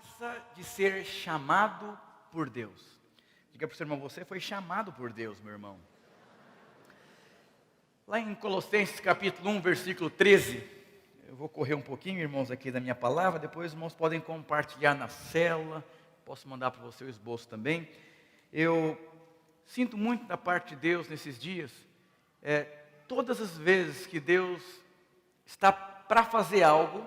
graça de ser chamado por Deus. Diga para o seu irmão, você foi chamado por Deus, meu irmão. Lá em Colossenses capítulo 1, versículo 13, eu vou correr um pouquinho, irmãos, aqui da minha palavra, depois os irmãos podem compartilhar na célula, posso mandar para você o esboço também. Eu sinto muito da parte de Deus nesses dias, todas as vezes que Deus está para fazer algo,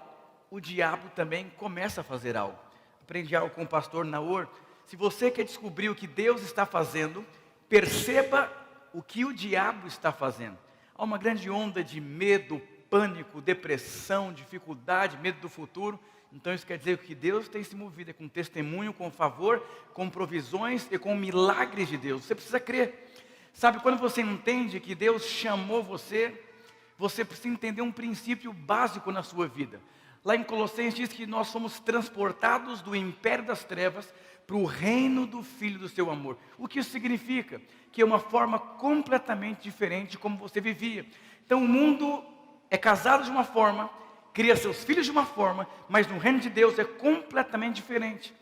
o diabo também começa a fazer algo. Aprendi algo com o pastor Naor. Se você quer descobrir o que Deus está fazendo, perceba o que o diabo está fazendo. Há uma grande onda de medo, pânico, depressão, dificuldade, medo do futuro. Então isso quer dizer que Deus tem se movido com testemunho, com favor, com provisões e com milagres de Deus. Você precisa crer. Sabe, quando você entende que Deus chamou você, você precisa entender um princípio básico na sua vida. Lá em Colossenses diz que nós somos transportados do império das trevas para o reino do Filho do seu amor. O que isso significa? Que é uma forma completamente diferente de como você vivia. Então o mundo é casado de uma forma, cria seus filhos de uma forma, mas no reino de Deus é completamente diferente.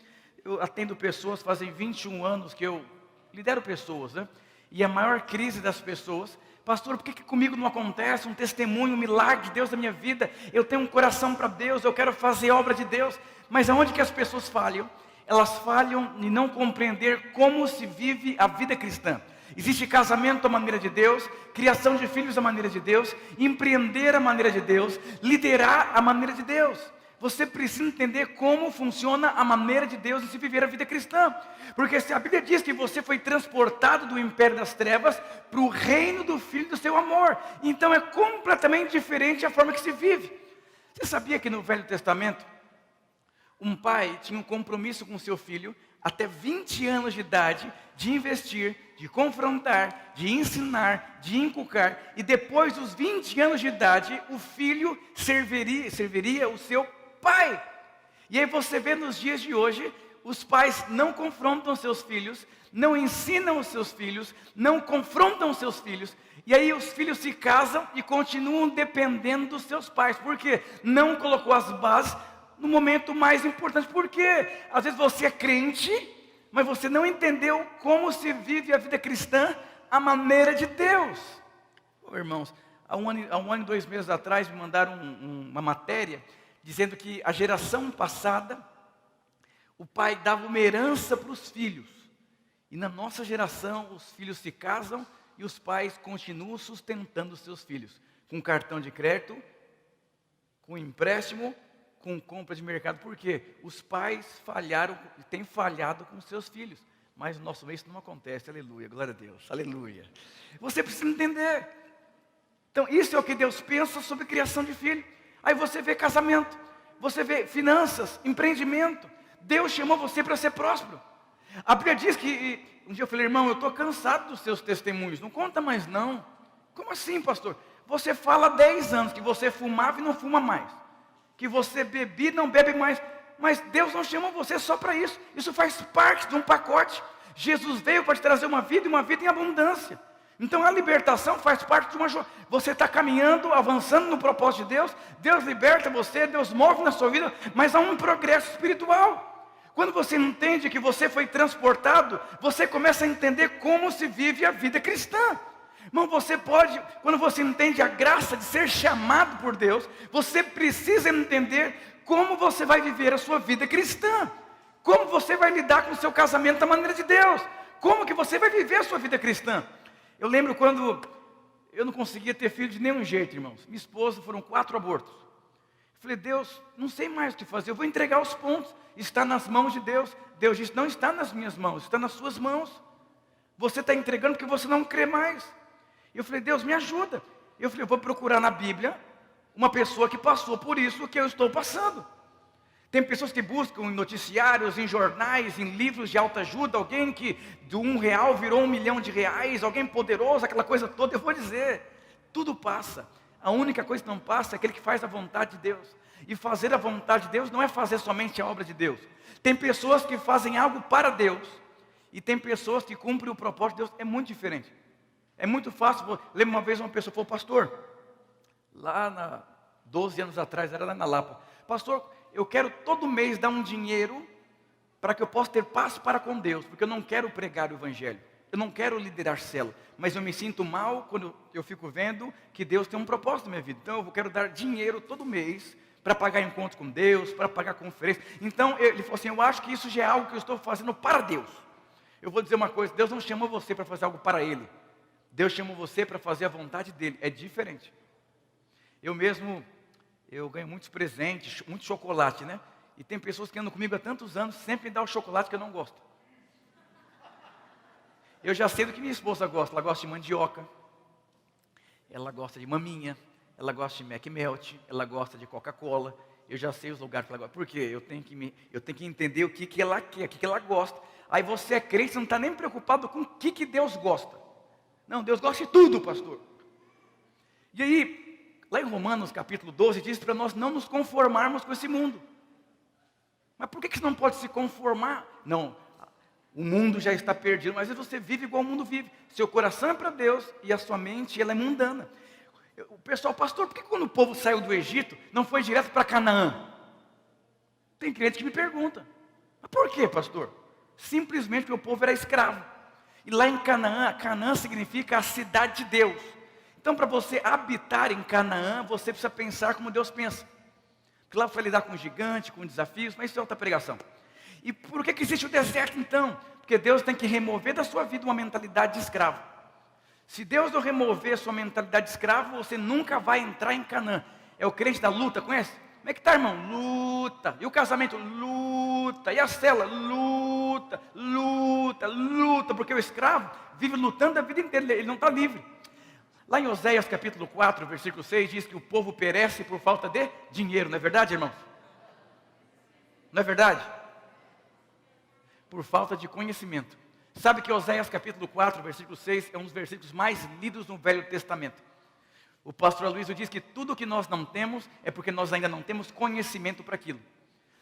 Eu atendo pessoas, fazem 21 anos que eu lidero pessoas, né? E a maior crise das pessoas: pastor, por que comigo não acontece um testemunho, um milagre de Deus na minha vida? Eu tenho um coração para Deus, eu quero fazer obra de Deus. Mas aonde que as pessoas falham? Elas falham em não compreender como se vive a vida cristã. Existe casamento à maneira de Deus, criação de filhos à maneira de Deus, empreender à maneira de Deus, liderar à maneira de Deus. Você precisa entender como funciona a maneira de Deus de se viver a vida cristã. Porque se a Bíblia diz que você foi transportado do império das trevas para o reino do Filho do seu amor, então é completamente diferente a forma que se vive. Você sabia que no Velho Testamento, um pai tinha um compromisso com seu filho, até 20 anos de idade, de investir, de confrontar, de ensinar, de inculcar, e depois dos 20 anos de idade, o filho serviria o seu pai. E aí você vê nos dias de hoje, os pais não confrontam seus filhos, não ensinam os seus filhos, não confrontam os seus filhos, e aí os filhos se casam e continuam dependendo dos seus pais, porque não colocou as bases no momento mais importante. Porque às vezes você é crente, mas você não entendeu como se vive a vida cristã, a maneira de Deus. Irmãos, há um ano e 2 meses atrás me mandaram uma matéria dizendo que a geração passada, o pai dava uma herança para os filhos. E na nossa geração, os filhos se casam e os pais continuam sustentando os seus filhos. Com cartão de crédito, com empréstimo, com compra de mercado. Por quê? Os pais têm falhado com os seus filhos. Mas no nosso meio isso não acontece. Aleluia, glória a Deus, aleluia. Você precisa entender. Então isso é o que Deus pensa sobre criação de filho. Aí você vê casamento, você vê finanças, empreendimento. Deus chamou você para ser próspero. A Bíblia diz que, um dia eu falei: irmão, eu estou cansado dos seus testemunhos, não conta mais não. Como assim, pastor? Você fala há 10 anos que você fumava e não fuma mais, que você bebia e não bebe mais, mas Deus não chamou você só para isso. Isso faz parte de um pacote. Jesus veio para te trazer uma vida, e uma vida em abundância. Então a libertação faz parte de uma jornada. Você está caminhando, avançando no propósito de Deus. Deus liberta você, Deus move na sua vida, mas há um progresso espiritual. Quando você entende que você foi transportado, você começa a entender como se vive a vida cristã. Irmão, quando você entende a graça de ser chamado por Deus, você precisa entender como você vai viver a sua vida cristã. Como você vai lidar com o seu casamento da maneira de Deus. Como que você vai viver a sua vida cristã. Eu lembro quando eu não conseguia ter filho de nenhum jeito, irmãos. Minha esposa, foram 4 abortos. Eu falei: Deus, não sei mais o que fazer, eu vou entregar os pontos. Está nas mãos de Deus. Deus disse: não está nas minhas mãos, está nas suas mãos. Você está entregando porque você não crê mais. Eu falei: Deus, me ajuda. Eu falei: eu vou procurar na Bíblia uma pessoa que passou por isso que eu estou passando. Tem pessoas que buscam em noticiários, em jornais, em livros de autoajuda, alguém que de R$1 virou R$1.000.000, alguém poderoso, aquela coisa toda. Eu vou dizer, tudo passa. A única coisa que não passa é aquele que faz a vontade de Deus. E fazer a vontade de Deus não é fazer somente a obra de Deus. Tem pessoas que fazem algo para Deus, e tem pessoas que cumprem o propósito de Deus. É muito diferente. É muito fácil. Lembro uma vez uma pessoa falou: pastor, 12 anos atrás, era lá na Lapa: pastor, eu quero todo mês dar um dinheiro para que eu possa ter paz para com Deus, porque eu não quero pregar o Evangelho, eu não quero liderar célula, mas eu me sinto mal quando eu fico vendo que Deus tem um propósito na minha vida. Então eu quero dar dinheiro todo mês para pagar encontro com Deus, para pagar conferência. Então ele falou assim, eu acho que isso já é algo que eu estou fazendo para Deus. Eu vou dizer uma coisa, Deus não chamou você para fazer algo para Ele. Deus chamou você para fazer a vontade dEle, é diferente. Eu mesmo, eu ganho muitos presentes, muito chocolate, né? E tem pessoas que andam comigo há tantos anos, sempre me dão o chocolate que eu não gosto. Eu já sei do que minha esposa gosta, ela gosta de mandioca, ela gosta de maminha, ela gosta de Mac Melt, ela gosta de Coca-Cola. Eu já sei os lugares que ela gosta. Por quê? Eu tenho que entender o que ela quer, o que ela gosta. Aí você é crente, você não está nem preocupado com o que Deus gosta. Não, Deus gosta de tudo, pastor. E aí, lá em Romanos capítulo 12, diz para nós não nos conformarmos com esse mundo. Mas por que você não pode se conformar? Não, o mundo já está perdido, mas você vive igual o mundo vive. Seu coração é para Deus e a sua mente ela é mundana. O pessoal, pastor, por que quando o povo saiu do Egito, não foi direto para Canaã? Tem crente que me pergunta, mas por que, pastor? Simplesmente porque o povo era escravo. E lá em Canaã, Canaã significa a cidade de Deus. Então para você habitar em Canaã, você precisa pensar como Deus pensa. Porque lá foi lidar com gigante, com desafios, mas isso é outra pregação. E por que existe o deserto então? Porque Deus tem que remover da sua vida uma mentalidade de escravo. Se Deus não remover a sua mentalidade de escravo, você nunca vai entrar em Canaã. É o crente da luta, conhece? Como é que está, irmão? Luta. E o casamento? Luta. E a cela? Luta, luta, luta. Porque o escravo vive lutando a vida inteira, ele não está livre. Lá em Oséias capítulo 4, versículo 6, diz que o povo perece por falta de dinheiro. Não é verdade, irmãos? Não é verdade? Por falta de conhecimento. Sabe que Oséias capítulo 4, versículo 6 é um dos versículos mais lidos no Velho Testamento. O pastor Aloysio diz que tudo que nós não temos é porque nós ainda não temos conhecimento para aquilo.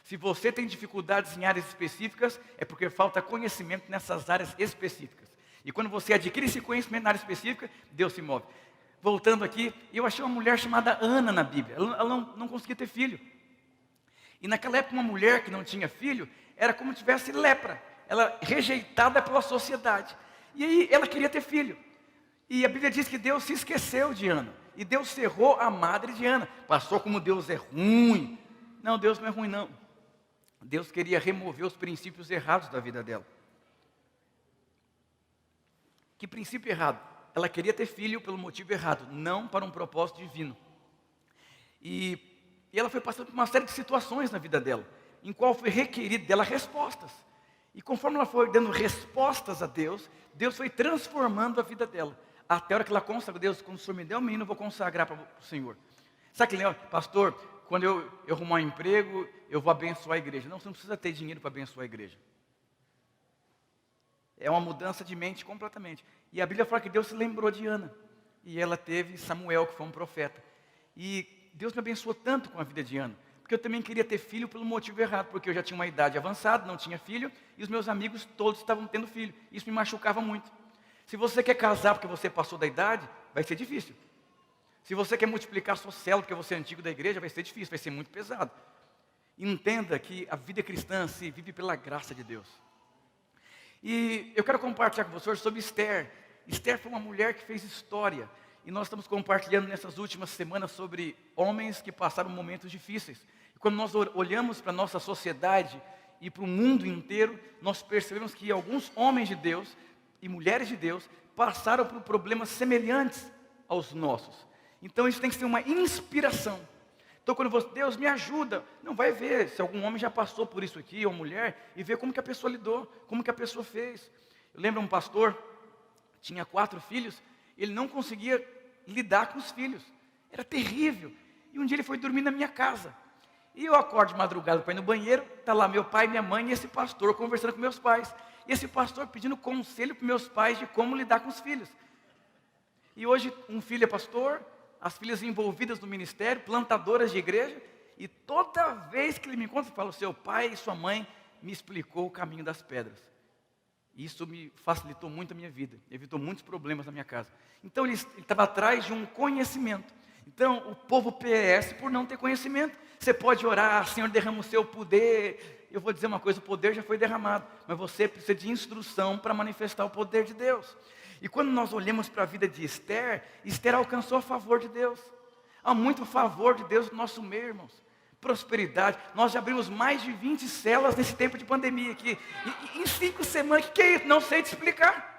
Se você tem dificuldades em áreas específicas, é porque falta conhecimento nessas áreas específicas. E quando você adquire esse conhecimento na área específica, Deus se move. Voltando aqui, eu achei uma mulher chamada Ana na Bíblia. Ela não conseguia ter filho. E naquela época uma mulher que não tinha filho, era como se tivesse lepra. Ela rejeitada pela sociedade. E aí ela queria ter filho. E a Bíblia diz que Deus se esqueceu de Ana. E Deus cerrou a madre de Ana. Passou como Deus é ruim. Não, Deus não é ruim não. Deus queria remover os princípios errados da vida dela. Que princípio errado? Ela queria ter filho pelo motivo errado, não para um propósito divino. E ela foi passando por uma série de situações na vida dela, em qual foi requerido dela respostas. E conforme ela foi dando respostas a Deus, Deus foi transformando a vida dela. Até a hora que ela consagra, Deus, quando o Senhor me der um menino, eu vou consagrar para o Senhor. Sabe que lembra, pastor, quando eu arrumar um emprego, eu vou abençoar a igreja. Não, você não precisa ter dinheiro para abençoar a igreja. É uma mudança de mente completamente. E a Bíblia fala que Deus se lembrou de Ana. E ela teve Samuel, que foi um profeta. E Deus me abençoou tanto com a vida de Ana. Porque eu também queria ter filho pelo motivo errado. Porque eu já tinha uma idade avançada, não tinha filho. E os meus amigos todos estavam tendo filho. Isso me machucava muito. Se você quer casar porque você passou da idade, vai ser difícil. Se você quer multiplicar sua célula porque você é antigo da igreja, vai ser difícil, vai ser muito pesado. Entenda que a vida cristã se vive pela graça de Deus. E eu quero compartilhar com vocês sobre Esther. Esther foi uma mulher que fez história. E nós estamos compartilhando nessas últimas semanas sobre homens que passaram momentos difíceis. E quando nós olhamos para a nossa sociedade e para o mundo inteiro, nós percebemos que alguns homens de Deus e mulheres de Deus passaram por problemas semelhantes aos nossos. Então isso tem que ser uma inspiração. Então quando você, Deus me ajuda, não vai ver se algum homem já passou por isso aqui, ou mulher, e ver como que a pessoa lidou, como que a pessoa fez. Eu lembro um pastor, tinha 4 filhos, ele não conseguia lidar com os filhos, era terrível. E um dia ele foi dormir na minha casa. E eu acordo de madrugada para ir no banheiro, está lá meu pai, minha mãe e esse pastor conversando com meus pais. E esse pastor pedindo conselho para meus pais de como lidar com os filhos. E hoje um filho é pastor, as filhas envolvidas no ministério, plantadoras de igreja, e toda vez que ele me encontra, ele fala, seu pai e sua mãe me explicou o caminho das pedras. Isso me facilitou muito a minha vida, evitou muitos problemas na minha casa. Então ele estava atrás de um conhecimento. Então, o povo perece por não ter conhecimento. Você pode orar, Senhor, derrama o seu poder. Eu vou dizer uma coisa, o poder já foi derramado, mas você precisa de instrução para manifestar o poder de Deus. E quando nós olhamos para a vida de Esther, Esther alcançou o favor de Deus. Há muito favor de Deus no nosso meio, irmãos. Prosperidade. Nós já abrimos mais de 20 células nesse tempo de pandemia aqui. E em 5 semanas, o que é isso? Não sei te explicar.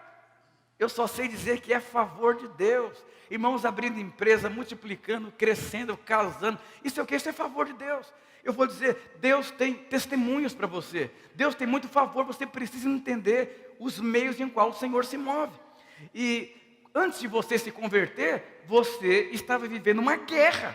Eu só sei dizer que é favor de Deus. Irmãos abrindo empresa, multiplicando, crescendo, casando. Isso é o que? Isso é favor de Deus. Eu vou dizer, Deus tem testemunhos para você. Deus tem muito favor, você precisa entender os meios em qual o Senhor se move. E antes de você se converter, você estava vivendo uma guerra.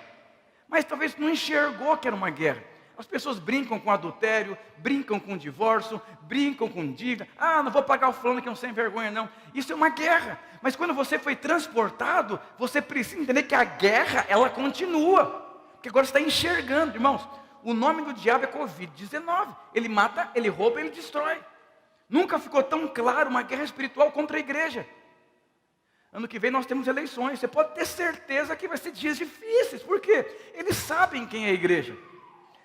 Mas talvez não enxergou que era uma guerra. As pessoas brincam com adultério, brincam com divórcio, brincam com dívida. Ah, não vou pagar o fulano que é um sem vergonha, não. Isso é uma guerra. Mas quando você foi transportado, você precisa entender que a guerra, ela continua. Porque agora você está enxergando, irmãos. O nome do diabo é Covid-19. Ele mata, ele rouba, ele destrói. Nunca ficou tão claro uma guerra espiritual contra a igreja. Ano que vem nós temos eleições. Você pode ter certeza que vai ser dias difíceis. Por quê? Eles sabem quem é a igreja.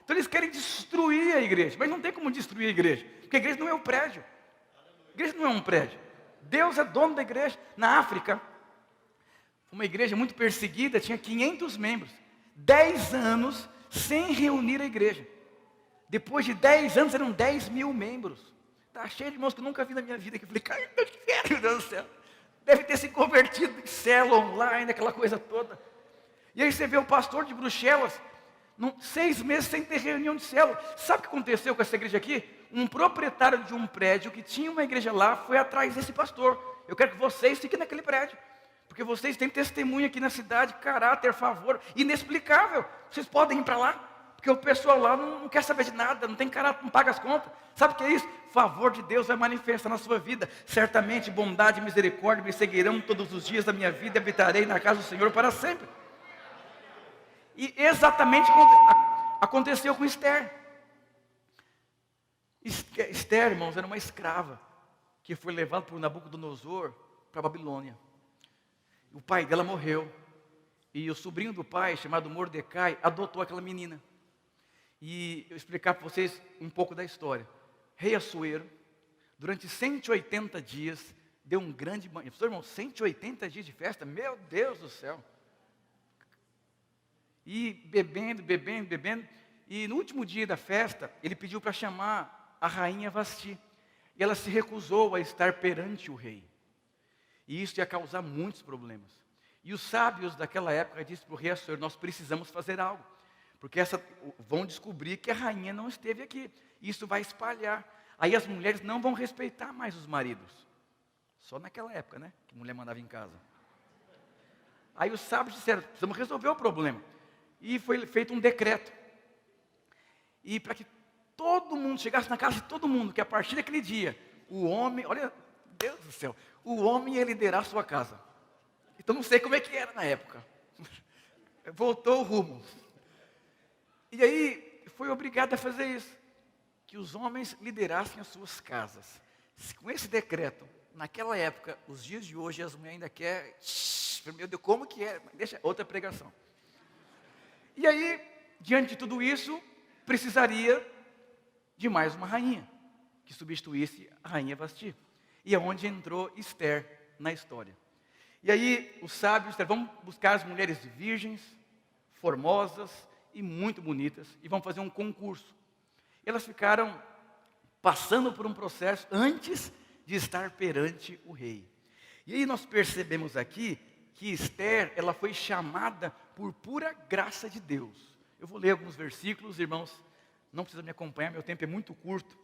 Então eles querem destruir a igreja. Mas não tem como destruir a igreja. Porque a igreja não é um prédio. A igreja não é um prédio. Deus é dono da igreja. Na África, uma igreja muito perseguida, tinha 500 membros. 10 anos sem reunir a igreja. Depois de 10 anos eram 10 mil membros. Está cheio de irmãos que eu nunca vi na minha vida. Que eu falei, cara, meu Deus do céu. Deve ter se convertido em célula online, aquela coisa toda. E aí você vê o pastor de Bruxelas, 6 meses sem ter reunião de célula. Sabe o que aconteceu com essa igreja aqui? Um proprietário de um prédio que tinha uma igreja lá, foi atrás desse pastor. Eu quero que vocês fiquem naquele prédio. Porque vocês têm testemunho aqui na cidade, caráter, favor, inexplicável. Vocês podem ir para lá. Porque o pessoal lá não quer saber de nada, não tem caráter, não paga as contas. Sabe o que é isso? Favor de Deus vai manifestar na sua vida. Certamente bondade e misericórdia me seguirão todos os dias da minha vida e habitarei na casa do Senhor para sempre. E exatamente aconteceu com Esther. Esther, irmãos, era uma escrava que foi levada por Nabucodonosor para a Babilônia. O pai dela morreu. E o sobrinho do pai, chamado Mordecai, adotou aquela menina. E eu explicar para vocês um pouco da história. Rei Assuero, durante 180 dias, deu um grande banho. Irmão, 180 dias de festa, meu Deus do céu. E bebendo. E no último dia da festa, ele pediu para chamar a rainha Vasti. E ela se recusou a estar perante o rei. E isso ia causar muitos problemas. E os sábios daquela época disseram para o rei Assuero, nós precisamos fazer algo. Porque vão descobrir que a rainha não esteve aqui. Isso vai espalhar. Aí as mulheres não vão respeitar mais os maridos. Só naquela época, né? Que a mulher mandava em casa. Aí os sábios disseram, precisamos resolver o problema. E foi feito um decreto. E para que todo mundo chegasse na casa de todo mundo, que a partir daquele dia, o homem, olha, Deus do céu, o homem ia liderar a sua casa. Então não sei como é que era na época. Voltou o rumo. E aí, foi obrigado a fazer isso. Que os homens liderassem as suas casas. Com esse decreto, naquela época, os dias de hoje, as mulheres ainda querem... Meu Deus, como que é? Deixa outra pregação. E aí, diante de tudo isso, precisaria de mais uma rainha. Que substituísse a rainha Vasti. E é onde entrou Esther na história. E aí, os sábios disseram, vamos buscar as mulheres virgens, formosas e muito bonitas, e vão fazer um concurso. Elas ficaram passando por um processo antes de estar perante o rei. E aí nós percebemos aqui que Esther, ela foi chamada por pura graça de Deus. Eu vou ler alguns versículos, irmãos, não precisa me acompanhar, meu tempo é muito curto.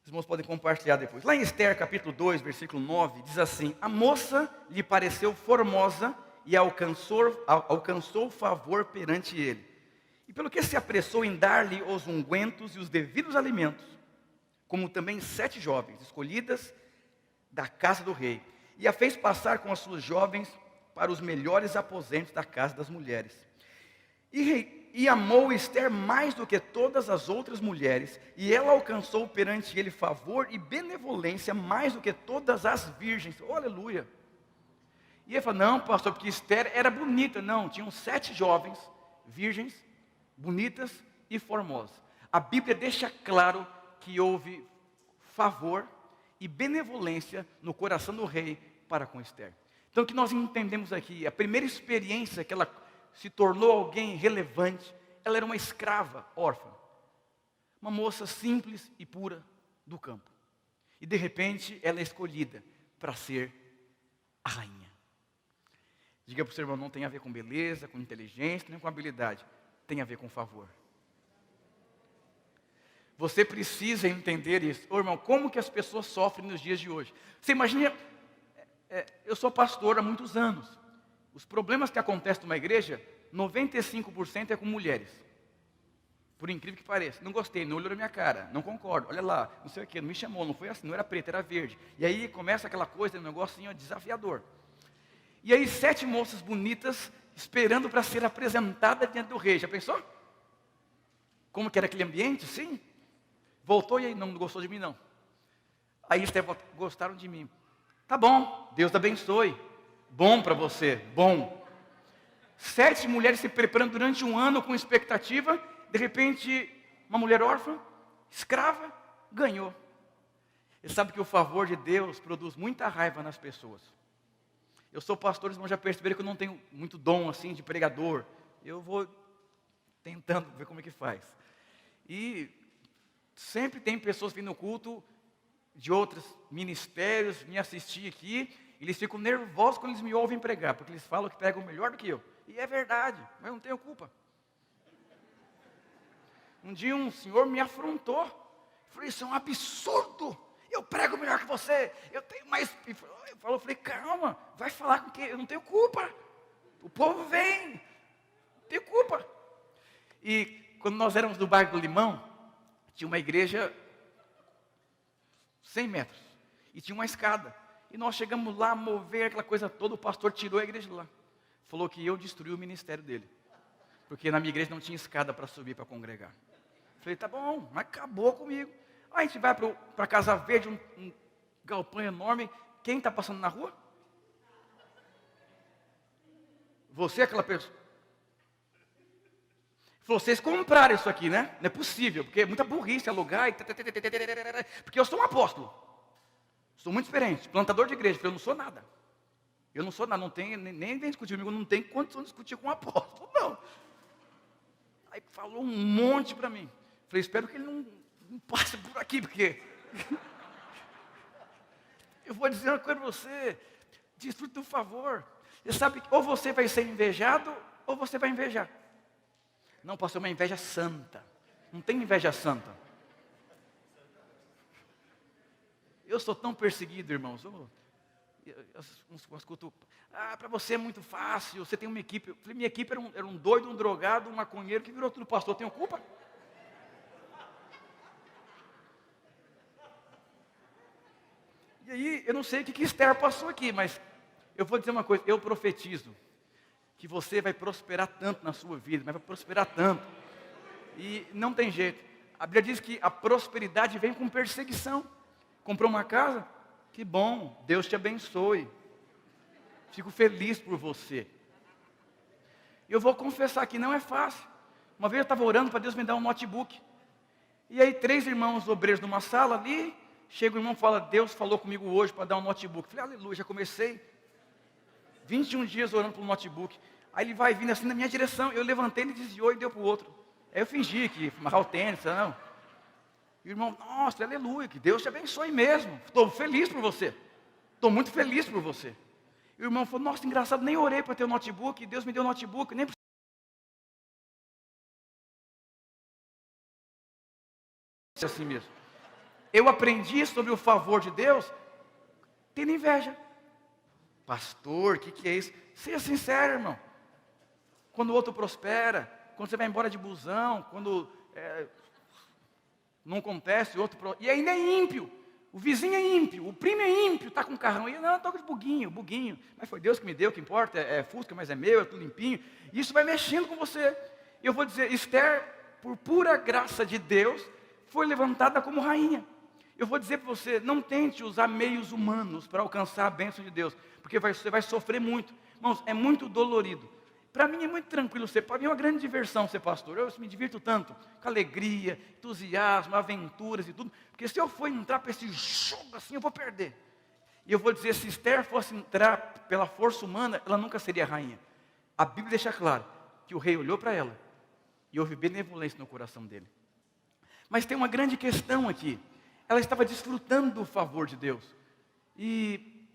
Os irmãos podem compartilhar depois. Lá em Esther, capítulo 2, versículo 9, diz assim, a moça lhe pareceu formosa e alcançou favor perante ele. E pelo que se apressou em dar-lhe os ungüentos e os devidos alimentos, como também 7 jovens escolhidas da casa do rei, e a fez passar com as suas jovens para os melhores aposentos da casa das mulheres. E amou Esther mais do que todas as outras mulheres, e ela alcançou perante ele favor e benevolência mais do que todas as virgens. Oh, aleluia! E ele falou, não, pastor, porque Esther era bonita. Não, tinham 7 jovens, virgens, bonitas e formosas. A Bíblia deixa claro que houve favor e benevolência no coração do rei para com Esther. Então o que nós entendemos aqui, a primeira experiência que ela se tornou alguém relevante, ela era uma escrava órfã. Uma moça simples e pura do campo. E de repente ela é escolhida para ser a rainha. Diga para o seu irmão, não tem a ver com beleza, com inteligência, nem com habilidade. Tem a ver com favor. Você precisa entender isso. Ô irmão, como que as pessoas sofrem nos dias de hoje? Você imagina, eu sou pastor há muitos anos. Os problemas que acontecem numa igreja, 95% é com mulheres. Por incrível que pareça. Não gostei, não olhou na minha cara, não concordo. Olha lá, não sei o que, não me chamou, não foi assim, não era preto, era verde. E aí começa aquela coisa, um negocinho desafiador. E aí 7 moças bonitas esperando para ser apresentada diante do rei. Já pensou? Como que era aquele ambiente? Sim. Voltou e aí não gostou de mim não. Aí Esther gostaram de mim. Tá bom, Deus te abençoe. Bom para você, bom. 7 mulheres se preparando durante um ano com expectativa. De repente, uma mulher órfã, escrava, ganhou. E sabe que o favor de Deus produz muita raiva nas pessoas. Eu sou pastor, os irmãos já perceberam que eu não tenho muito dom assim de pregador. Eu vou tentando ver como é que faz. E sempre tem pessoas vindo no culto de outros ministérios, me assistir aqui. Eles ficam nervosos quando eles me ouvem pregar, porque eles falam que pregam melhor do que eu. E é verdade, mas eu não tenho culpa. Um dia um senhor me afrontou. Eu falei, isso é um absurdo. Eu prego melhor que você. Eu tenho mais. Eu falei, calma, vai falar com quem? Eu não tenho culpa. O povo vem. Não tenho culpa. E quando nós éramos do bairro do Limão, tinha uma igreja 100 metros. E tinha uma escada. E nós chegamos lá, mover aquela coisa toda, o pastor tirou a igreja de lá. Falou que eu destruí o ministério dele. Porque na minha igreja não tinha escada para subir, para congregar. Falei, tá bom, mas acabou comigo. Aí a gente vai para a Casa Verde, um galpão enorme. Quem está passando na rua? Você é aquela pessoa. Vocês compraram isso aqui, né? Não é possível, porque é muita burrice alugar. Porque eu sou um apóstolo. Sou muito diferente, plantador de igreja. Eu não sou nada. Eu não sou nada, não tenho, nem vem discutir comigo, não tenho condição de discutir com um apóstolo, não. Aí falou um monte para mim. Falei, espero que ele não passe por aqui, porque eu vou dizer uma coisa para você, desfrute do favor. Você sabe que ou você vai ser invejado, ou você vai invejar. Não, pastor, uma inveja santa. Não tem inveja santa. Eu sou tão perseguido, irmãos. Para você é muito fácil, você tem uma equipe. Eu falei, minha equipe era um doido, um drogado, um maconheiro que virou tudo pastor. Eu tenho culpa? E aí, eu não sei o que Esther passou aqui, mas eu vou dizer uma coisa, eu profetizo que você vai prosperar tanto na sua vida, mas vai prosperar tanto. E não tem jeito. A Bíblia diz que a prosperidade vem com perseguição. Comprou uma casa? Que bom, Deus te abençoe. Fico feliz por você. Eu vou confessar que não é fácil. Uma vez eu estava orando para Deus me dar um notebook. E aí 3 irmãos obreiros numa sala ali. Chega o irmão e fala, Deus falou comigo hoje para dar um notebook. Falei, aleluia, já comecei 21 dias orando pelo notebook. Aí ele vai vindo assim na minha direção. Eu levantei, ele desviou e deu para o outro. Aí eu fingi que amarrar o tênis, não. E o irmão, nossa, aleluia, que Deus te abençoe mesmo. Estou feliz por você. Estou muito feliz por você. E o irmão falou, nossa, engraçado, nem orei para ter o notebook. Deus me deu o notebook, nem precisa assim mesmo. Eu aprendi sobre o favor de Deus tendo inveja. Pastor, o que é isso? Seja sincero, irmão. Quando o outro prospera, quando você vai embora de busão, quando não acontece, o outro... E ainda é ímpio. O vizinho é ímpio, o primo é ímpio, está com um carrão. E eu, não, estou com buguinho. Mas foi Deus que me deu, o que importa, é Fusca, mas é meu, é tudo limpinho. Isso vai mexendo com você. E eu vou dizer, Esther, por pura graça de Deus, foi levantada como rainha. Eu vou dizer para você, não tente usar meios humanos para alcançar a bênção de Deus, porque você vai sofrer muito. Irmãos, é muito dolorido. Para mim é muito tranquilo ser, para mim é uma grande diversão ser pastor. Eu me divirto tanto, com alegria, entusiasmo, aventuras e tudo. Porque se eu for entrar para esse jogo assim, eu vou perder. E eu vou dizer, se Esther fosse entrar pela força humana, ela nunca seria rainha. A Bíblia deixa claro que o rei olhou para ela e houve benevolência no coração dele. Mas tem uma grande questão aqui. Ela estava desfrutando do favor de Deus. E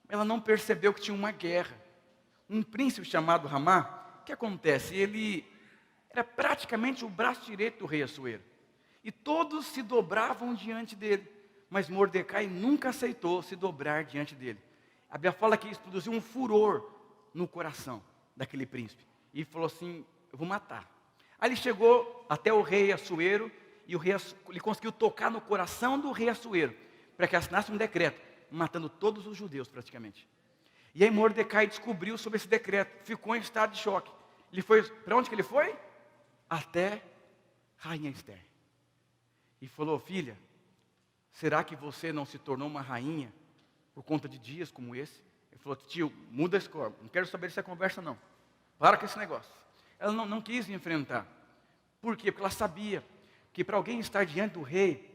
ela não percebeu que tinha uma guerra. Um príncipe chamado Ramá, o que acontece? Ele era praticamente o braço direito do rei Assuero. E todos se dobravam diante dele. Mas Mordecai nunca aceitou se dobrar diante dele. A Bíblia fala que isso produziu um furor no coração daquele príncipe. E falou assim, eu vou matar. Aí ele chegou até o rei Assuero, e ele conseguiu tocar no coração do rei Assuero, para que assinasse um decreto, matando todos os judeus praticamente. E aí Mordecai descobriu sobre esse decreto, ficou em estado de choque. Ele foi, para onde que ele foi? Até Rainha Esther. E falou, filha, será que você não se tornou uma rainha por conta de dias como esse? Ele falou, tio, muda esse corpo, não quero saber dessa conversa não. Para com esse negócio. Ela não quis enfrentar. Por quê? Porque ela sabia que para alguém estar diante do rei,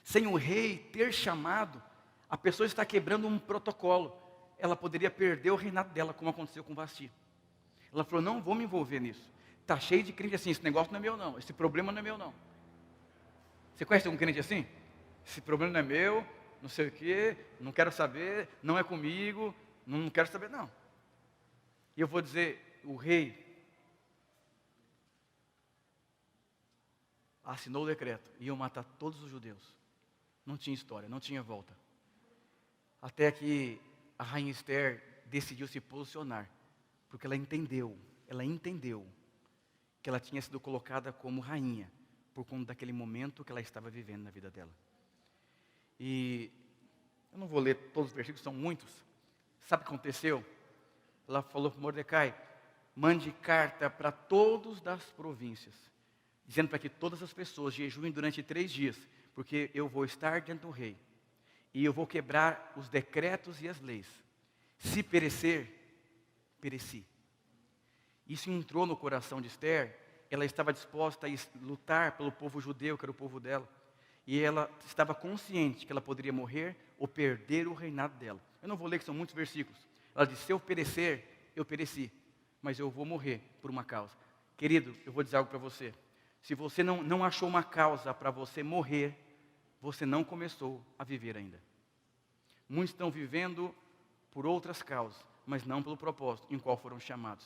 sem o rei ter chamado, a pessoa está quebrando um protocolo. Ela poderia perder o reinado dela, como aconteceu com Vasti. Ela falou, não vou me envolver nisso. Está cheio de crente assim, esse negócio não é meu não, esse problema não é meu não. Você conhece um crente assim? Esse problema não é meu, não sei o quê, não quero saber, não é comigo, não quero saber não. E eu vou dizer, o rei assinou o decreto, iam matar todos os judeus. Não tinha história, não tinha volta. Até que a rainha Esther decidiu se posicionar, porque ela entendeu que ela tinha sido colocada como rainha, por conta daquele momento que ela estava vivendo na vida dela. E eu não vou ler todos os versículos, são muitos. Sabe o que aconteceu? Ela falou para Mordecai, mande carta para todos das províncias, dizendo para que todas as pessoas jejuem durante 3 dias, porque eu vou estar diante do rei, e eu vou quebrar os decretos e as leis. Se perecer, pereci. Isso entrou no coração de Esther, ela estava disposta a lutar pelo povo judeu, que era o povo dela, e ela estava consciente que ela poderia morrer ou perder o reinado dela. Eu não vou ler, que são muitos versículos. Ela disse, se eu perecer, eu pereci, mas eu vou morrer por uma causa. Querido, eu vou dizer algo para você. Se você não achou uma causa para você morrer, você não começou a viver ainda. Muitos estão vivendo por outras causas, mas não pelo propósito em qual foram chamados.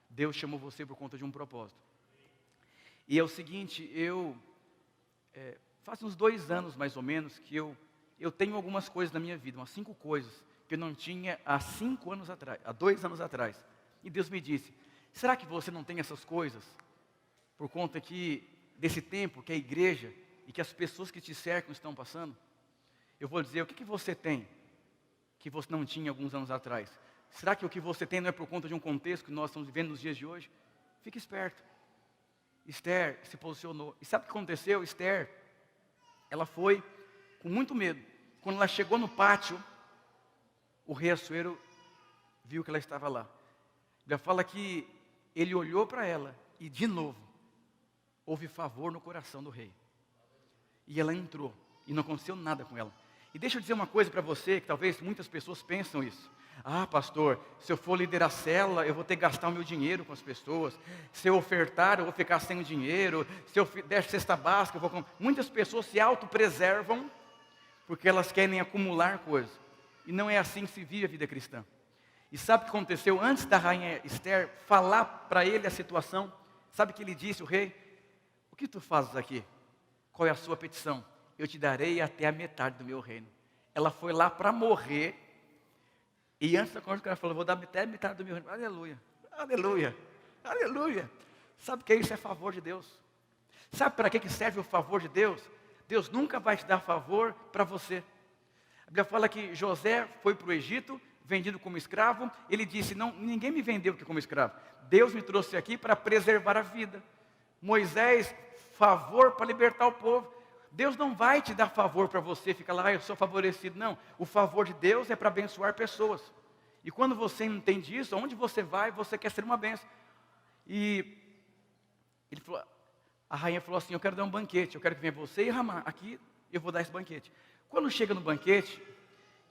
Deus chamou você por conta de um propósito. E é o seguinte, faz uns 2 anos mais ou menos que eu tenho algumas coisas na minha vida, umas 5 coisas que eu não tinha há 5 anos atrás, há 2 anos atrás. E Deus me disse, será que você não tem essas coisas por conta desse tempo que a igreja e que as pessoas que te cercam estão passando? Eu vou dizer, o que você tem que você não tinha alguns anos atrás? Será que o que você tem não é por conta de um contexto que nós estamos vivendo nos dias de hoje? Fique esperto. Esther se posicionou. E sabe o que aconteceu? Esther, ela foi com muito medo. Quando ela chegou no pátio, o rei Assuero viu que ela estava lá. Já fala que ele olhou para ela e de novo houve favor no coração do rei. E ela entrou e não aconteceu nada com ela. E deixa eu dizer uma coisa para você, que talvez muitas pessoas pensam isso. Ah, pastor, se eu for liderar célula, eu vou ter que gastar o meu dinheiro com as pessoas. Se eu ofertar, eu vou ficar sem o dinheiro. Se eu der cesta básica, eu vou... Muitas pessoas se autopreservam porque elas querem acumular coisas. E não é assim que se vive a vida cristã. E sabe o que aconteceu? Antes da rainha Esther falar para ele a situação, sabe o que ele disse, o rei? O que tu fazes aqui? Qual é a sua petição? Eu te darei até a metade do meu reino. Ela foi lá para morrer. E antes da conversa, ela falou, vou dar até a metade do meu reino. Aleluia, aleluia, aleluia. Sabe o que é isso? É favor de Deus. Sabe para que serve o favor de Deus? Deus nunca vai te dar favor para você. A Bíblia fala que José foi para o Egito, vendido como escravo. Ele disse, não, ninguém me vendeu como escravo. Deus me trouxe aqui para preservar a vida. Moisés, favor para libertar o povo. Deus não vai te dar favor para você ficar lá, eu sou favorecido. Não, o favor de Deus é para abençoar pessoas. E quando você entende isso, onde você vai, você quer ser uma bênção. E a rainha falou assim, eu quero dar um banquete, eu quero que venha você e Ramá, aqui eu vou dar esse banquete. Quando chega no banquete,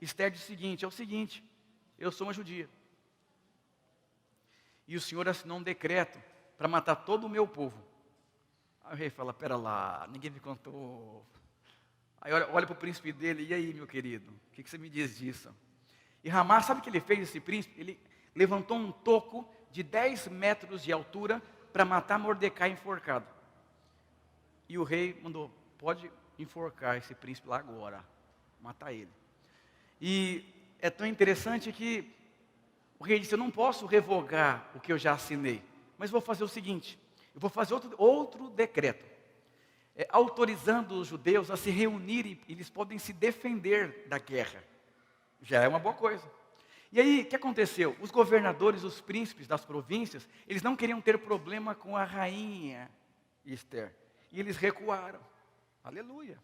Esther diz o seguinte, eu sou uma judia. E o Senhor assinou um decreto para matar todo o meu povo. Aí o rei fala, pera lá, ninguém me contou. Aí olha para o príncipe dele, e aí, meu querido, o que você me diz disso? E Ramá, sabe o que ele fez, esse príncipe? Ele levantou um toco de 10 metros de altura para matar Mordecai enforcado. E o rei mandou, pode enforcar esse príncipe lá agora, matar ele. E é tão interessante que o rei disse, eu não posso revogar o que eu já assinei, mas vou fazer o seguinte, eu vou fazer outro decreto, autorizando os judeus a se reunirem, e eles podem se defender da guerra. Já é uma boa coisa. E aí, o que aconteceu? Os governadores, os príncipes das províncias, eles não queriam ter problema com a rainha Esther. E eles recuaram. Aleluia.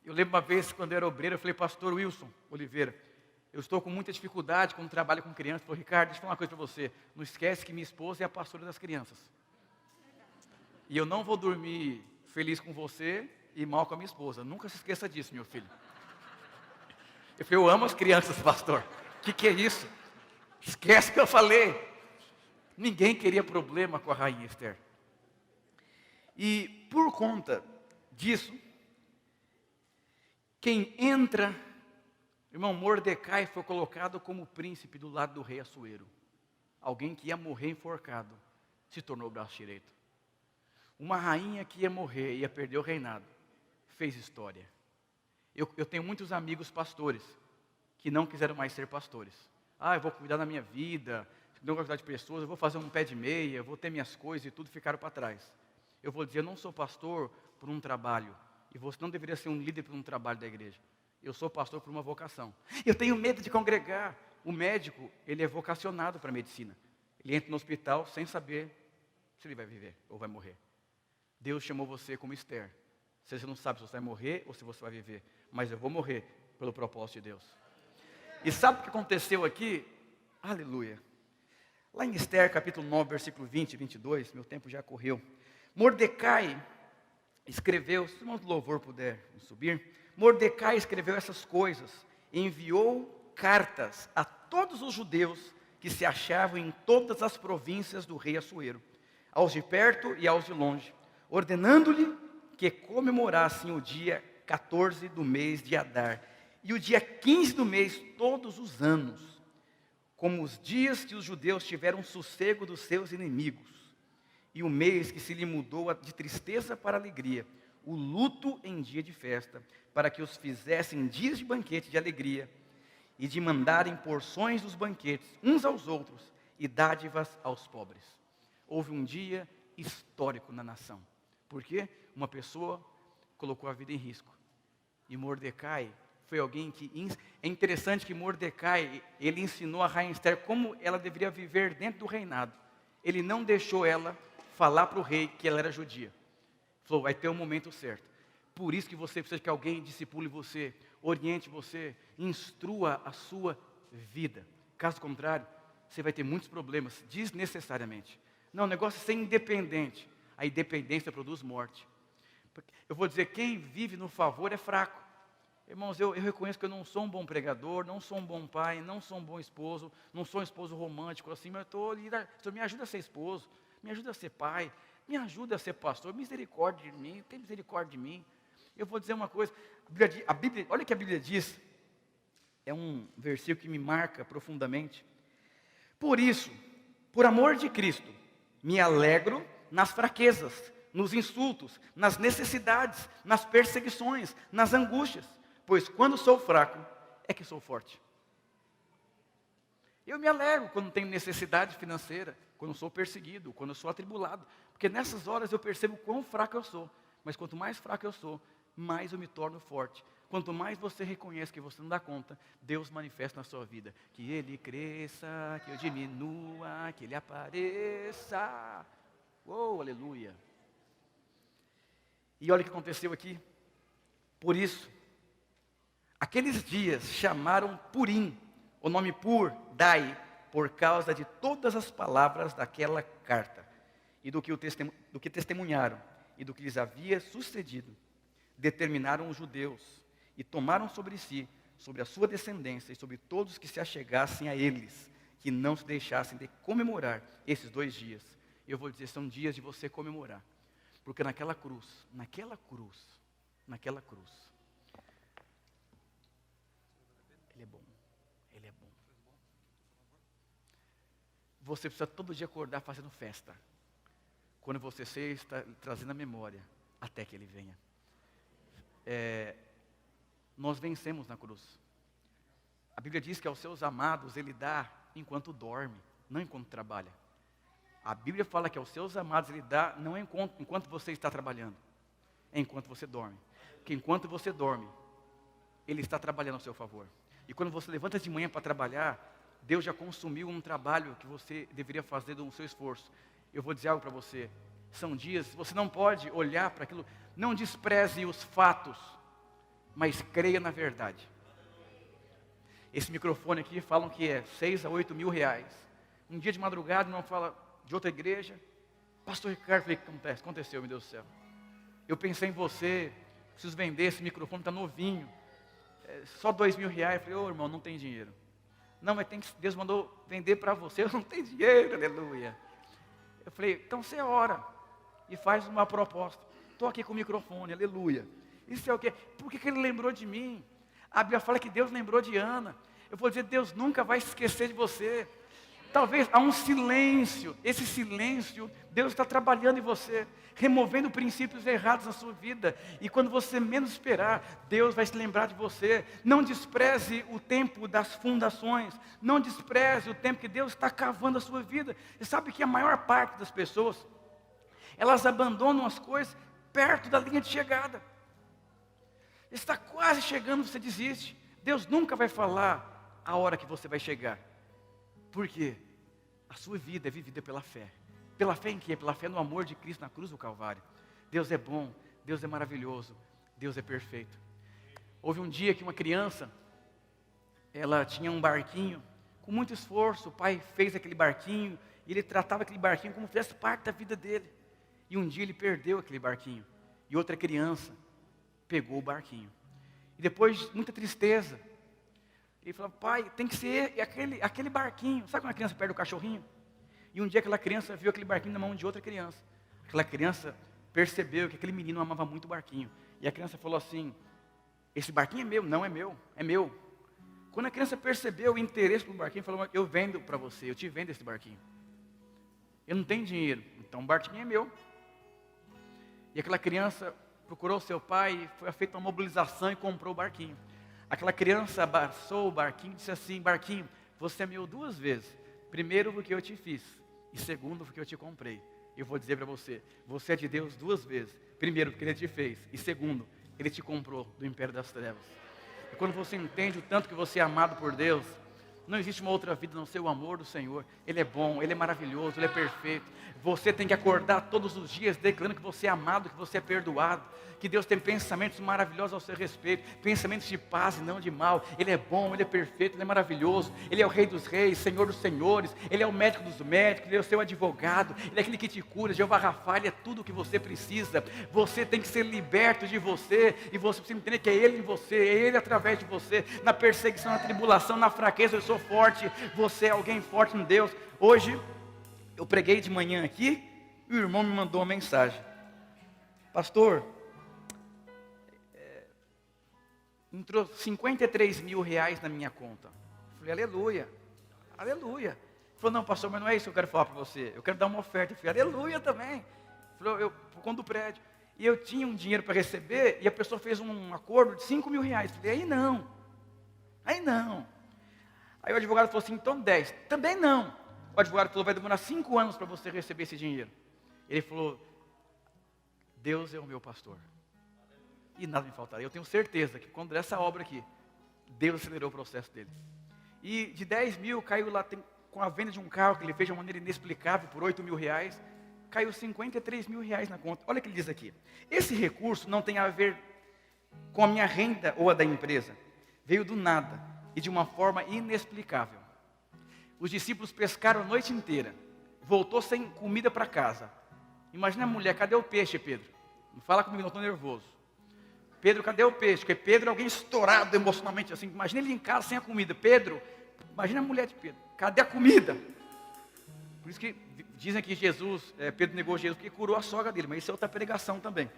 Eu lembro uma vez, quando eu era obreiro, eu falei, pastor Wilson Oliveira, eu estou com muita dificuldade quando trabalho com crianças. Eu falei, Ricardo, deixa eu falar uma coisa para você. Não esquece que minha esposa é a pastora das crianças. E eu não vou dormir feliz com você e mal com a minha esposa. Nunca se esqueça disso, meu filho. Eu falei, eu amo as crianças, pastor. O que é isso? Esquece que eu falei. Ninguém queria problema com a rainha Esther. E por conta disso, quem entra, irmão, Mordecai foi colocado como príncipe do lado do rei Assuero. Alguém que ia morrer enforcado, se tornou o braço direito. Uma rainha que ia morrer, ia perder o reinado, fez história. Eu tenho muitos amigos pastores, que não quiseram mais ser pastores. Eu vou cuidar da minha vida, não vou cuidar de pessoas, eu vou fazer um pé de meia, eu vou ter minhas coisas e tudo ficaram para trás. Eu vou dizer, eu não sou pastor por um trabalho, e você não deveria ser um líder por um trabalho da igreja. Eu sou pastor por uma vocação. Eu tenho medo de congregar. O médico, ele é vocacionado para a medicina. Ele entra no hospital sem saber se ele vai viver ou vai morrer. Deus chamou você como Esther. Você não sabe se você vai morrer ou se você vai viver. Mas eu vou morrer pelo propósito de Deus. E sabe o que aconteceu aqui? Aleluia. Lá em Esther, capítulo 9, versículo 20 e 22, meu tempo já correu. Mordecai escreveu, se o irmão do louvor puder subir, Mordecai escreveu essas coisas, enviou cartas a todos os judeus que se achavam em todas as províncias do rei Assuero, aos de perto e aos de longe, ordenando-lhe que comemorassem o dia 14 do mês de Adar, e o dia 15 do mês todos os anos, como os dias que os judeus tiveram sossego dos seus inimigos, e o mês que se lhe mudou de tristeza para alegria, o luto em dia de festa, para que os fizessem dias de banquete de alegria, e de mandarem porções dos banquetes uns aos outros, e dádivas aos pobres. Houve um dia histórico na nação. Por quê? Uma pessoa colocou a vida em risco. E Mordecai foi alguém que... É interessante que Mordecai, ele ensinou a rainha Esther como ela deveria viver dentro do reinado. Ele não deixou ela falar para o rei que ela era judia. Falou, vai ter um momento certo. Por isso que você precisa que alguém discipule você, oriente você, instrua a sua vida. Caso contrário, você vai ter muitos problemas, desnecessariamente. Não, o negócio é ser independente. A independência produz morte. Eu vou dizer, quem vive no favor é fraco. Irmãos, eu reconheço que eu não sou um bom pregador, não sou um bom pai, não sou um bom esposo, não sou um esposo romântico assim, mas Senhor, me ajuda a ser esposo, me ajuda a ser pai, me ajuda a ser pastor, misericórdia de mim, tem misericórdia de mim. Eu vou dizer uma coisa, a Bíblia, olha o que a Bíblia diz, é um versículo que me marca profundamente. Por isso, por amor de Cristo, me alegro nas fraquezas, nos insultos, nas necessidades, nas perseguições, nas angústias, pois quando sou fraco, é que sou forte. Eu me alegro quando tenho necessidade financeira, quando sou perseguido, quando sou atribulado, porque nessas horas eu percebo quão fraco eu sou, mas quanto mais fraco eu sou, mais eu me torno forte. Quanto mais você reconhece que você não dá conta, Deus manifesta na sua vida. Que Ele cresça, que eu diminua, que Ele apareça. Oh, aleluia. E olha o que aconteceu aqui. Por isso, aqueles dias chamaram Purim, o nome Pur, Dai, por causa de todas as palavras daquela carta, e do que testemunharam, e do que lhes havia sucedido. Determinaram os judeus, e tomaram sobre si, sobre a sua descendência, e sobre todos que se achegassem a eles, que não se deixassem de comemorar esses 2 dias. Eu vou dizer, são dias de você comemorar, porque naquela cruz, Ele é bom, Ele é bom. Você precisa todo dia acordar fazendo festa, quando você está trazendo a memória, até que Ele venha. Nós vencemos na cruz. A Bíblia diz que aos seus amados Ele dá enquanto dorme, não enquanto trabalha. A Bíblia fala que aos seus amados Ele dá não enquanto você está trabalhando, é enquanto você dorme. Porque enquanto você dorme, Ele está trabalhando ao seu favor. E quando você levanta de manhã para trabalhar, Deus já consumiu um trabalho que você deveria fazer do seu esforço. Eu vou dizer algo para você. São dias, você não pode olhar para aquilo, não despreze os fatos, mas creia na verdade. Esse microfone aqui falam que é 6 a 8 mil reais. Um dia de madrugada, não fala de outra igreja. Pastor Ricardo, falei, o que aconteceu, meu Deus do céu? Eu pensei em você, preciso vender esse microfone, está novinho. Só 2 mil reais. Eu falei, irmão, não tem dinheiro. Não, mas Deus mandou vender para você, eu não tenho dinheiro, aleluia. Eu falei, então você ora e faz uma proposta. Estou aqui com o microfone, aleluia. Isso é o quê? Por que Ele lembrou de mim? A Bíblia fala que Deus lembrou de Ana. Eu vou dizer, Deus nunca vai se esquecer de você. Talvez há um silêncio, esse silêncio, Deus está trabalhando em você, removendo princípios errados na sua vida. E quando você menos esperar, Deus vai se lembrar de você. Não despreze o tempo das fundações, não despreze o tempo que Deus está cavando a sua vida. Você sabe que a maior parte das pessoas, elas abandonam as coisas perto da linha de chegada. Está quase chegando, você desiste. Deus nunca vai falar a hora que você vai chegar. Por quê? A sua vida é vivida pela fé. Pela fé em quê? Pela fé no amor de Cristo na cruz do Calvário. Deus é bom, Deus é maravilhoso, Deus é perfeito. Houve um dia que uma criança, ela tinha um barquinho, com muito esforço, o pai fez aquele barquinho, e ele tratava aquele barquinho como se fizesse parte da vida dele. E um dia ele perdeu aquele barquinho, e outra criança pegou o barquinho. E depois, muita tristeza, ele falou, pai, tem que ser aquele barquinho. Sabe quando a criança perde o cachorrinho? E um dia aquela criança viu aquele barquinho na mão de outra criança. Aquela criança percebeu que aquele menino amava muito o barquinho. E a criança falou assim, esse barquinho é meu? Não, é meu, é meu. Quando a criança percebeu o interesse pelo barquinho, falou, eu vendo para você, eu te vendo esse barquinho. Eu não tenho dinheiro, então o barquinho é meu. E aquela criança procurou seu pai, foi feita uma mobilização e comprou o barquinho. Aquela criança abraçou o barquinho e disse assim, barquinho, você é meu 2 vezes. Primeiro porque eu te fiz, e segundo porque eu te comprei. Eu vou dizer para você, você é de Deus 2 vezes. Primeiro porque Ele te fez, e segundo, Ele te comprou do império das trevas. E quando você entende o tanto que você é amado por Deus, não existe uma outra vida a não ser o amor do Senhor. Ele é bom, Ele é maravilhoso, Ele é perfeito. Você tem que acordar todos os dias declarando que você é amado, que você é perdoado, que Deus tem pensamentos maravilhosos ao seu respeito, pensamentos de paz e não de mal. Ele é bom, Ele é perfeito, Ele é maravilhoso, Ele é o Rei dos Reis, Senhor dos Senhores, Ele é o médico dos médicos, Ele é o seu advogado, Ele é aquele que te cura, Jeová Rafa, Ele é tudo o que você precisa. Você tem que ser liberto de você, e você precisa entender que é Ele em você, é Ele através de você, na perseguição, na tribulação, na fraqueza, eu sou forte, você é alguém forte em Deus. Hoje, eu preguei de manhã aqui, e o irmão me mandou uma mensagem. Pastor, entrou 53 mil reais na minha conta. Eu falei, aleluia, aleluia. Ele falou, não pastor, mas não é isso que eu quero falar para você. Eu quero dar uma oferta. Eu falei, aleluia também. Ele falou, por conta do prédio. E eu tinha um dinheiro para receber, e a pessoa fez um acordo de 5 mil reais. Eu falei, aí não. Aí o advogado falou assim, então 10. Também não. O advogado falou, vai demorar 5 anos para você receber esse dinheiro. Ele falou, Deus é o meu pastor. E nada me faltará. Eu tenho certeza que quando essa obra aqui, Deus acelerou o processo dele. E de 10 mil caiu lá, com a venda de um carro que ele fez de uma maneira inexplicável por 8 mil reais, caiu 53 mil reais na conta. Olha o que ele diz aqui. Esse recurso não tem a ver com a minha renda ou a da empresa. Veio do nada e de uma forma inexplicável. Os discípulos pescaram a noite inteira. Voltou sem comida para casa. Imagina a mulher, cadê o peixe, Pedro? Não fala comigo, não estou nervoso. Pedro, cadê o peixe? Porque Pedro é alguém estourado emocionalmente assim. Imagina ele em casa sem a comida. Pedro, imagina a mulher de Pedro, cadê a comida? Por isso que dizem que Pedro negou Jesus porque curou a sogra dele, mas isso é outra pregação também.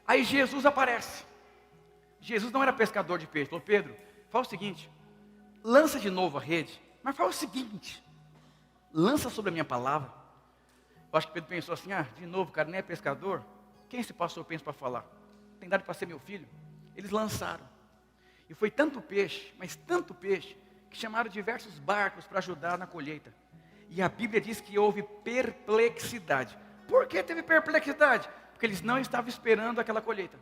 Aí Jesus aparece. Jesus não era pescador de peixe. Falou, Pedro, fala o seguinte, lança de novo a rede, mas fala o seguinte, lança sobre a minha palavra. Eu acho que Pedro pensou assim, de novo, cara, nem é pescador? Quem esse pastor pensa para falar? Tem dado para ser meu filho? Eles lançaram. E foi tanto peixe, mas tanto peixe, que chamaram diversos barcos para ajudar na colheita. E a Bíblia diz que houve perplexidade. Por que teve perplexidade? Porque eles não estavam esperando aquela colheita.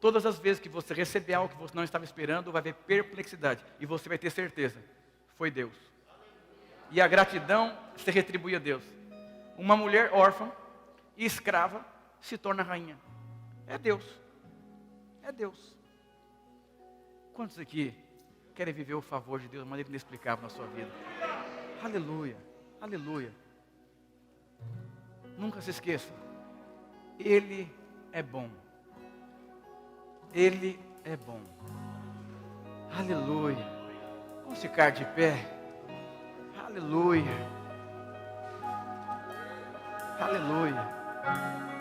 Todas as vezes que você receber algo que você não estava esperando, vai haver perplexidade. E você vai ter certeza, foi Deus. E a gratidão se retribui a Deus. Uma mulher órfã e escrava se torna rainha. É Deus. É Deus. Quantos aqui querem viver o favor de Deus de maneira inexplicável na sua vida? Aleluia, aleluia. Nunca se esqueça, Ele é bom. Ele é bom. Aleluia. Vamos ficar de pé. Aleluia. Aleluia.